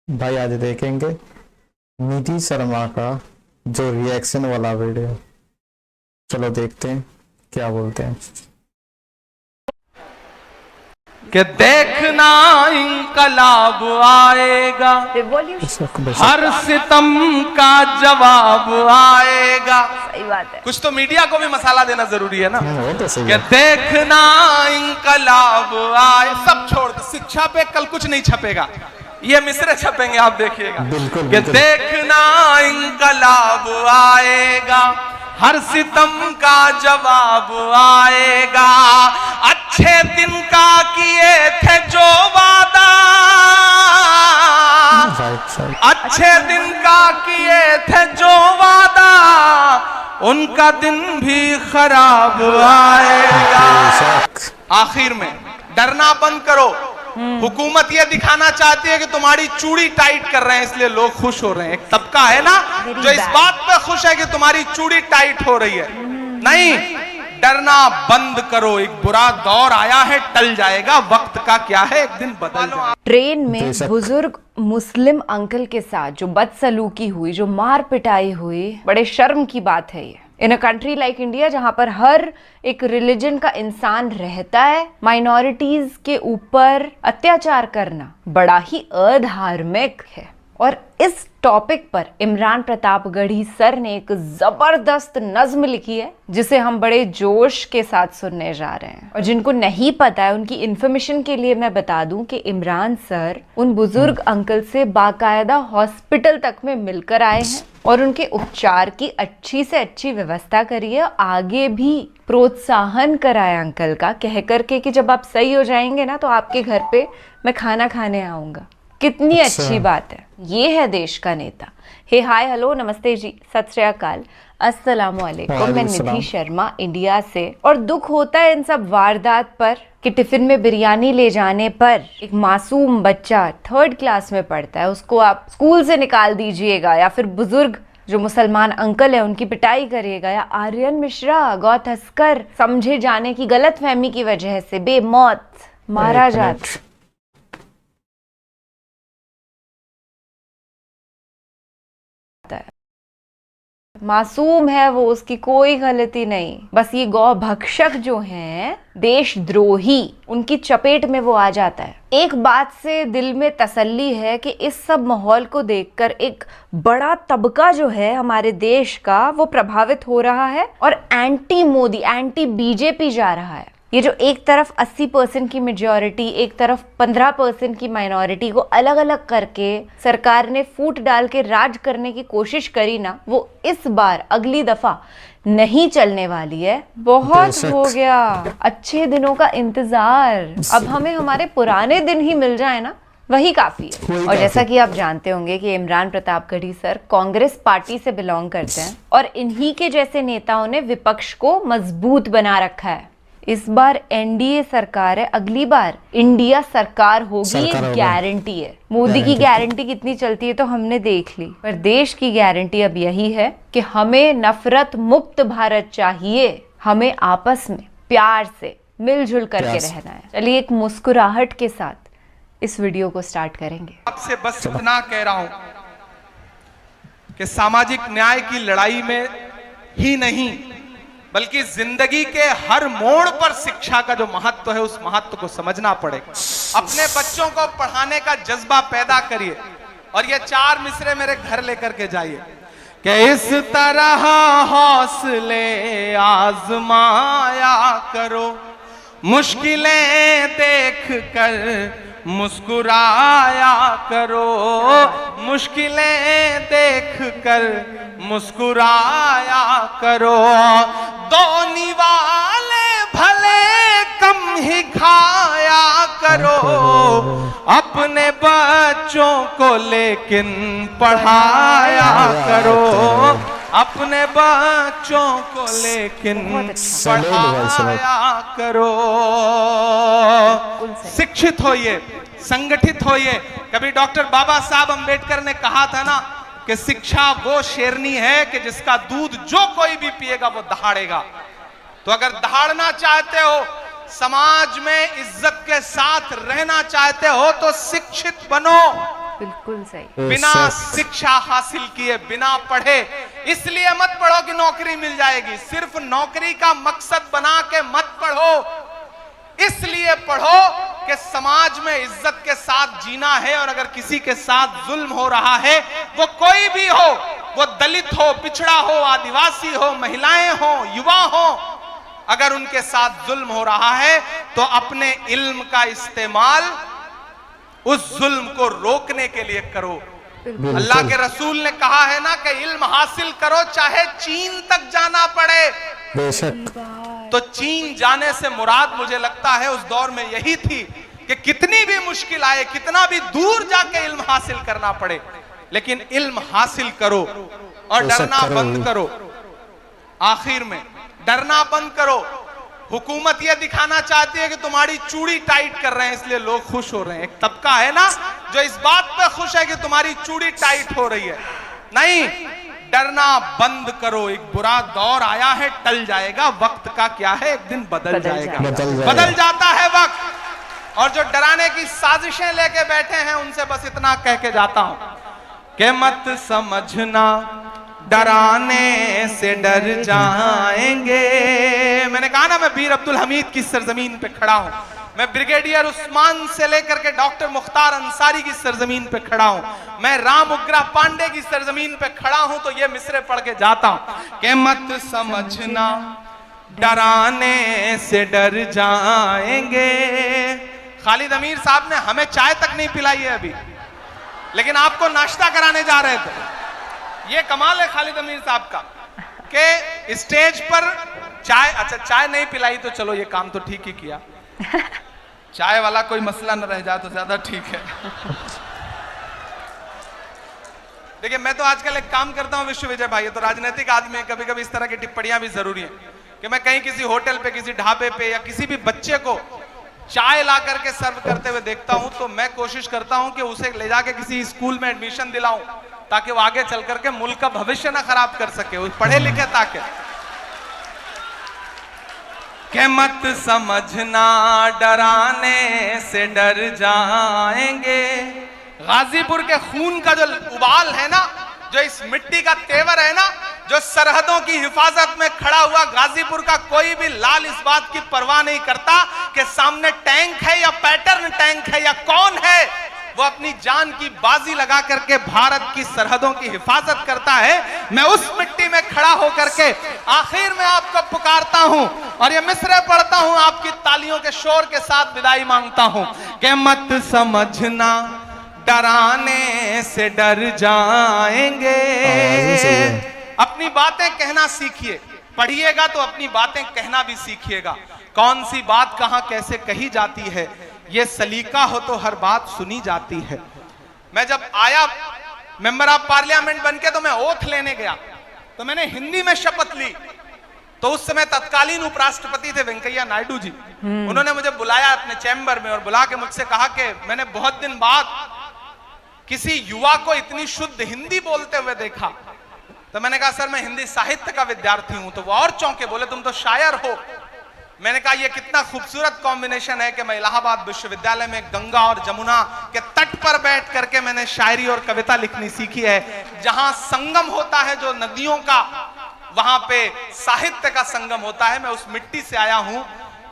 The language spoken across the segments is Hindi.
भाई आज देखेंगे निधि शर्मा का जो रिएक्शन वाला वीडियो। चलो देखते हैं क्या बोलते हैं। कि देखना इंकलाब आएगा, हर सितम का जवाब आएगा। सही बात है। कुछ तो मीडिया को भी मसाला देना जरूरी है ना। वो तो सही कि है। देखना इंकलाब आए, सब छोड़ दो, शिक्षा पे कल कुछ नहीं छपेगा, ये मिसरे छपेंगे, आप देखिएगा। बिल्कुल, कि बिल्कुल। देखना इंकलाब आएगा, हर सितम का जवाब आएगा। अच्छे दिन का किए थे जो वादा, अच्छे दिन का किए थे जो वादा, उनका दिन भी खराब आएगा। आखिर में डरना बंद करो। हुकूमत ये दिखाना चाहती है कि तुम्हारी चूड़ी टाइट कर रहे हैं, इसलिए लोग खुश हो रहे हैं। एक तबका है ना जो इस बात पे खुश है कि तुम्हारी चूड़ी टाइट हो रही है। नहीं, डरना बंद करो। एक बुरा दौर आया है, टल जाएगा, वक्त का क्या है, एक दिन बदल जाएगा। ट्रेन में बुजुर्ग मुस्लिम अंकल के साथ जो बदसलूकी हुई, जो मार पिटाई हुई, बड़े शर्म की बात है ये। इन अ कंट्री लाइक इंडिया, जहां पर हर एक रिलीजन का इंसान रहता है, माइनॉरिटीज के ऊपर अत्याचार करना बड़ा ही अधार्मिक है। और इस टॉपिक पर इमरान प्रतापगढ़ी सर ने एक जबरदस्त नज्म लिखी है, जिसे हम बड़े जोश के साथ सुनने जा रहे हैं। और जिनको नहीं पता है, उनकी इंफॉर्मेशन के लिए मैं बता दूं कि इमरान सर उन बुजुर्ग अंकल से बाकायदा हॉस्पिटल तक में मिलकर आए हैं और उनके उपचार की अच्छी से अच्छी व्यवस्था करी है। आगे भी प्रोत्साहन कराया अंकल का, कह करके कि जब आप सही हो जाएंगे ना तो आपके घर पे मैं खाना खाने आऊंगा। कितनी अच्छी बात है। ये है देश का नेता। हे हाय हेलो नमस्ते जी, सत श्री अकाल, अस्सलाम वालेकुम। मैं निधि शर्मा इंडिया से। और दुख होता है इन सब वारदात पर कि टिफिन में बिरयानी ले जाने पर एक मासूम बच्चा 3rd क्लास में पढ़ता है, उसको आप स्कूल से निकाल दीजिएगा, या फिर बुजुर्ग जो मुसलमान अंकल है उनकी पिटाई करिएगा, या आर्यन मिश्रा गौ तस्कर समझे जाने की गलत फहमी की वजह से बेमौत मारा जाता। मासूम है वो, उसकी कोई गलती नहीं। बस ये गौ भक्षक जो हैं, देशद्रोही, उनकी चपेट में वो आ जाता है। एक बात से दिल में तसल्ली है कि इस सब माहौल को देखकर एक बड़ा तबका जो है हमारे देश का, वो प्रभावित हो रहा है और एंटी मोदी, एंटी बीजेपी जा रहा है। ये जो एक तरफ 80% की मेजॉरिटी, एक तरफ 15% की माइनॉरिटी को अलग अलग करके सरकार ने फूट डाल के राज करने की कोशिश करी ना, वो इस बार अगली दफा नहीं चलने वाली है। बहुत हो गया अच्छे दिनों का इंतजार, अब हमें हमारे पुराने दिन ही मिल जाए ना, वही काफी है। और जैसा कि आप जानते होंगे कि इमरान प्रतापगढ़ी सर कांग्रेस पार्टी से बिलोंग करते हैं और इन्हीं के जैसे नेताओं ने विपक्ष को मजबूत बना रखा है। इस बार एनडीए सरकार है, अगली बार इंडिया सरकार होगी, ये गारंटी है। मोदी की गारंटी कितनी चलती है तो हमने देख ली, पर देश की गारंटी अब यही है कि हमें नफरत मुक्त भारत चाहिए। हमें आपस में प्यार से मिलजुल करके रहना है। चलिए एक मुस्कुराहट के साथ इस वीडियो को स्टार्ट करेंगे। आपसे बस इतना कह रहा हूं कि सामाजिक न्याय की लड़ाई में ही नहीं बल्कि जिंदगी के हर मोड़ पर शिक्षा का जो महत्व है, उस महत्व को समझना पड़ेगा। अपने बच्चों को पढ़ाने का जज्बा पैदा करिए और ये 4 मिसरे मेरे घर लेकर के जाइए कि इस तरह हौसले आजमाया करो, मुश्किलें देख कर मुस्कुराया करो, मुश्किलें देख कर मुस्कुराया करो। 2 निवाले भले कम ही खाया करो, अपने बच्चों को लेकिन पढ़ाया करो, अपने बच्चों को लेकिन पढ़ाया करो। शिक्षित होइए, संगठित होइए। कभी डॉक्टर बाबा साहब अंबेडकर ने कहा था ना कि शिक्षा वो शेरनी है कि जिसका दूध जो कोई भी पिएगा वो दहाड़ेगा। तो अगर दहाड़ना चाहते हो, समाज में इज्जत के साथ रहना चाहते हो, तो शिक्षित बनो, बिल्कुल सही। बिना शिक्षा हासिल किए, बिना पढ़े। इसलिए मत पढ़ो कि नौकरी मिल जाएगी, सिर्फ नौकरी का मकसद बना के मत पढ़ो। इसलिए पढ़ो कि समाज में इज्जत के साथ जीना है, और अगर किसी के साथ जुल्म हो रहा है, वो कोई भी हो, वो दलित हो, पिछड़ा हो, आदिवासी हो, महिलाएं हो, युवा हो, अगर उनके साथ जुल्म हो रहा है तो अपने इल्म का इस्तेमाल उस जुल्म को रोकने के लिए करो। अल्लाह के रसूल ने कहा है ना कि इल्म हासिल करो चाहे चीन तक जाना पड़े। बेशक। तो चीन जाने से मुराद मुझे लगता है उस दौर में यही थी कि कितनी भी मुश्किल आए, कितना भी दूर जाके इल्म हासिल करना पड़े, लेकिन इल्म हासिल करो और डरना बंद करो। आखिर में डरना बंद करो। हुकूमत यह दिखाना चाहती है कि तुम्हारी चूड़ी टाइट कर रहे हैं, इसलिए लोग खुश हो रहे हैं। एक तबका है ना जो इस बात पे खुश है कि तुम्हारी चूड़ी टाइट हो रही है। नहीं, डरना बंद करो। एक बुरा दौर आया है, टल जाएगा। वक्त का क्या है, एक दिन बदल जाएगा। बदल जाता है वक्त। और जो डराने की साजिशें लेके बैठे हैं, उनसे बस इतना कह के जाता हूं कि मत समझना डराने से डर जाएंगे। मैंने कहा ना, मैं बीर अब्दुल हमीद की सरजमीन पे खड़ा हूं। मैं ब्रिगेडियर उस्मान से लेकर के डॉक्टर मुख्तार अंसारी की सरजमीन पे खड़ा हूं। मैं राम उग्रा पांडे की सरजमीन पे खड़ा हूं। तो ये मिसरे पढ़ के जाता हूं कि मत समझना डराने से डर जाएंगे। खालिद अमीर साहब ने हमें चाय तक नहीं पिलाई है अभी, लेकिन आपको नाश्ता कराने जा रहे थे। ये कमाल है खालिद अमीर साहब का कि स्टेज पर चाय, अच्छा चाय नहीं पिलाई तो चलो ये काम तो ठीक ही किया, चाय वाला कोई मसला न रह जाए तो ज्यादा ठीक है। देखिए, मैं तो आजकल एक काम करता हूं विश्व विजय भाई, तो राजनीतिक आदमी है, कभी कभी इस तरह की टिप्पणियां भी जरूरी है कि मैं कहीं किसी होटल पे, किसी ढाबे पे या किसी भी बच्चे को चाय ला करके सर्व करते हुए देखता हूं, तो मैं कोशिश करता हूं कि उसे ले जाके किसी स्कूल में एडमिशन दिलाऊं, ताकि वो आगे चल करके मुल्क का भविष्य ना खराब कर सके, वो पढ़े लिखे ताकि। के मत समझना डराने से डर जाएंगे। गाजीपुर के खून का जो उबाल है ना, जो इस मिट्टी का तेवर है ना, जो सरहदों की हिफाजत में खड़ा हुआ गाजीपुर का कोई भी लाल इस बात की परवाह नहीं करता कि सामने टैंक है या पैटर्न टैंक है या कौन है, वो अपनी जान की बाजी लगा करके भारत की सरहदों की हिफाजत करता है। मैं उस मिट्टी में खड़ा होकर के आखिर में आपको पुकारता हूं और ये मिसरे पढ़ता हूं, आपकी तालियों के शोर के साथ विदाई मांगता हूं कि मत समझना डराने से डर जाएंगे। अपनी बातें कहना सीखिए, पढ़िएगा तो अपनी बातें कहना भी सीखिएगा। कौन सी बात कहां कैसे कही जाती है, ये सलीका हो तो हर बात सुनी जाती है। मैं जब आया मेंबर ऑफ पार्लियामेंट बनके, तो मैं ओथ लेने गया, तो मैंने हिंदी में शपथ ली। तो उस समय तत्कालीन उपराष्ट्रपति थे वेंकैया नायडू जी। उन्होंने मुझे बुलाया अपने चैम्बर में और बुला के मुझसे कहा कि मैंने बहुत दिन बाद किसी युवा को इतनी शुद्ध हिंदी बोलते हुए देखा। तो मैंने कहा, सर मैं हिंदी साहित्य का विद्यार्थी हूं। तो वो और चौंके, बोले तुम तो शायर हो। मैंने कहा, ये कितना खूबसूरत कॉम्बिनेशन है कि मैं इलाहाबाद विश्वविद्यालय में गंगा और जमुना के तट पर बैठ करके मैंने शायरी और कविता लिखनी सीखी है। जहां संगम होता है जो नदियों का, वहां पे साहित्य का संगम होता है। मैं उस मिट्टी से आया हूं,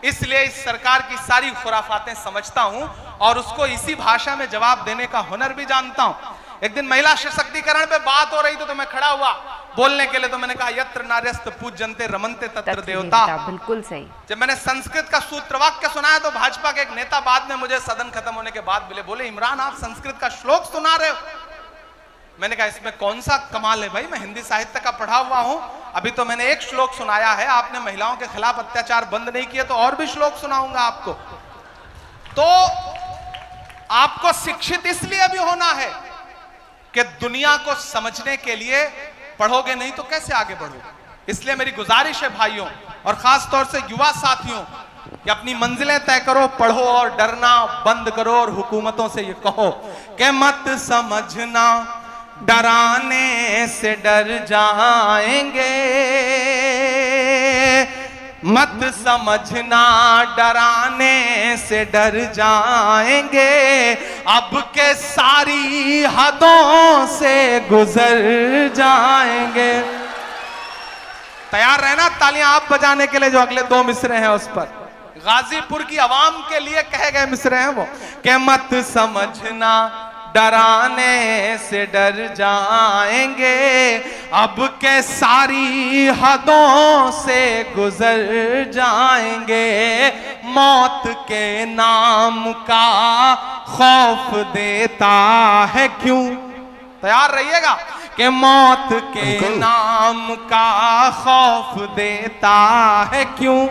इसलिए इस सरकार की सारी खुराफातें समझता हूं और उसको इसी भाषा में जवाब देने का हुनर भी जानता हूं। एक दिन महिला सशक्तिकरण पे बात हो रही थी, तो मैं खड़ा हुआ बोलने के लिए। तो मैंने कहा, यत्र नार्यस्त पूज्यन्ते रमन्ते तत्र देवता। बिल्कुल सही। जब मैंने संस्कृत का सूत्र वाक्य सुनाया, तो भाजपा के एक नेता बाद में मुझे सदन खत्म होने के बाद मिले, बोले इमरान आप संस्कृत का श्लोक सुना रहे हो। मैंने कहा, इसमें कौन सा कमाल है भाई, मैं हिंदी साहित्य का पढ़ा हुआ हूं। अभी तो मैंने एक श्लोक सुनाया है, आपने महिलाओं के खिलाफ अत्याचार बंद नहीं किए, तो और भी श्लोक सुनाऊंगा आपको। तो आपको शिक्षित इसलिए भी होना है कि दुनिया को समझने के लिए पढ़ोगे नहीं तो कैसे आगे बढ़ोगे। इसलिए मेरी गुजारिश है भाइयों और खास तौर से युवा साथियों कि अपनी मंजिलें तय करो, पढ़ो और डरना बंद करो और हुकूमतों से ये कहो कि मत समझना डराने से डर जाएंगे। मत समझना डराने से डर जाएंगे। अब के सारी हदों से गुजर जाएंगे। तैयार रहना तालियां आप बजाने के लिए, जो अगले 2 मिसरे हैं उस पर गाजीपुर की आवाम के लिए कहे गए मिसरे हैं वो, कि मत समझना डराने से डर जाएंगे, अब के सारी हदों से गुजर जाएंगे, मौत के नाम का खौफ देता है क्यों। तैयार रहिएगा कि मौत के नाम का खौफ देता है क्यों,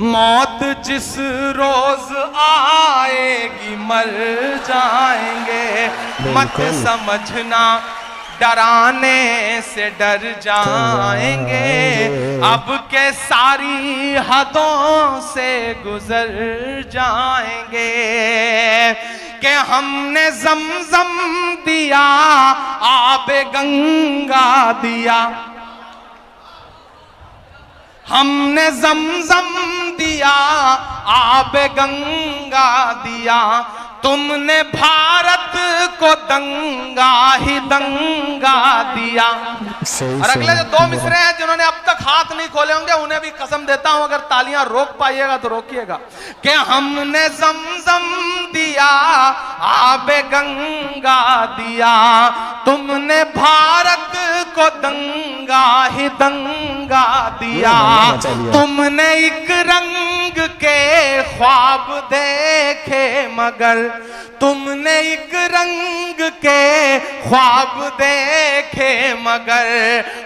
मौत जिस रोज आएगी मर जाएंगे, मत समझना डराने से डर जाएंगे, अब के सारी हदों से गुजर जाएंगे, कि हमने जमजम दिया आबे गंगा दिया, हमने जमजम दिया आबे गंगा दिया, तुमने भारत को दंगा ही दंगा दिया। और अगले जो 2 मिसरे हैं जिन्होंने अब तक हाथ नहीं खोले होंगे उन्हें भी कसम देता हूं, अगर तालियां रोक पाइएगा तो रोकिएगा, कि हमने जमजम दिया आबे गंगा दिया, तुमने भारत को दंगा ही दंगा दिया, तुमने एक रंग के ख्वाब देखे मगर, तुमने एक रंग के ख्वाब देखे मगर,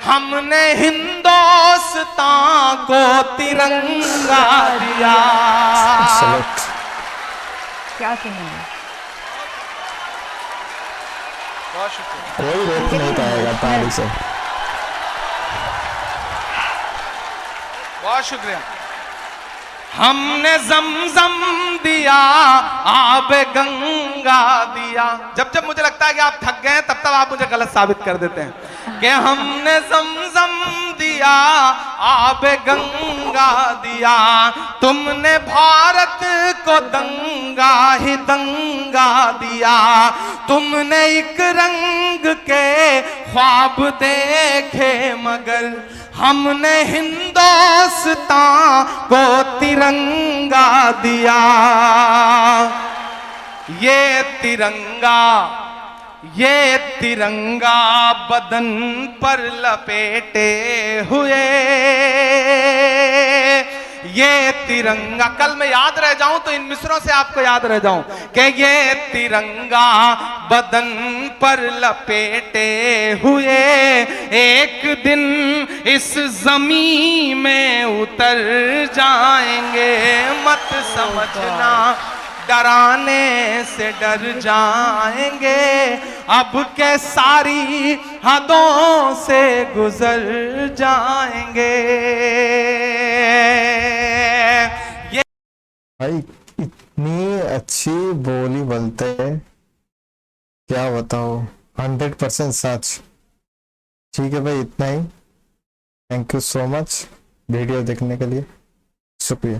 हमने हिंदुस्तान को तिरंगा दिया। क्या कहेंगे? बहुत शुक्रिया। कोई रोक नहीं पाएगा ताली से। बहुत शुक्रिया। हमने जमजम दिया आब गंगा दिया। जब जब मुझे लगता है कि आप थक गए हैं तब तब आप मुझे गलत साबित कर देते हैं कि हमने जमजम दिया आब गंगा दिया, तुमने भारत को दंगा ही दंगा दिया, तुमने एक रंग के ख्वाब देखे मगर, हमने हिंदुस्तान को तिरंगा दिया। ये तिरंगा बदन पर लपेटे हुए, ये तिरंगा, कल मैं याद रह जाऊं तो इन मिसरों से आपको याद रह जाऊं कि ये तिरंगा बदन पर लपेटे हुए एक दिन इस जमीन में उतर जाएंगे, मत समझना डराने से डर जाएंगे, अब के सारी हदों से गुजर जाएंगे। ये भाई इतनी अच्छी बोली बोलते हैं, क्या बताओ, 100% सच। ठीक है भाई, इतना ही। Thank you so much video देखने के लिए, शुक्रिया।